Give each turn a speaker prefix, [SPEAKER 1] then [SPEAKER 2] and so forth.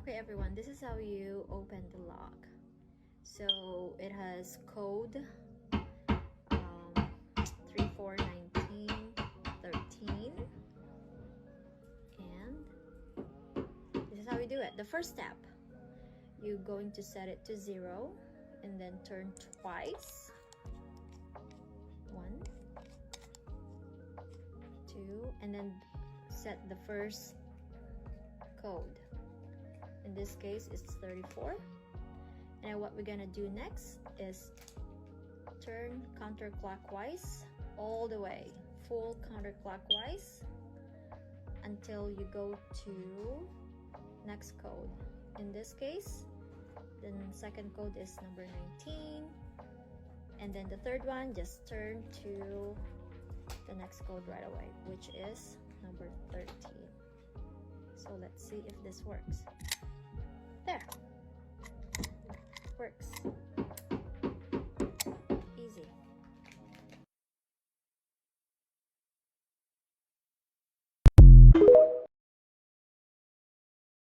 [SPEAKER 1] Okay everyone, this is how you open the lock. So it has code 341913, and this is how you do it. The first step, you're going to set it to 0 and then turn twice. 1, 2, and then set the first code. In this case it's 34. And what we're gonna do next is turn counterclockwise all the way, full counterclockwise, until you go to next code. In this case, the second code is number 19, and then the third one, just turn to the next code right away, which is number 13. So let's see if this works. There, works.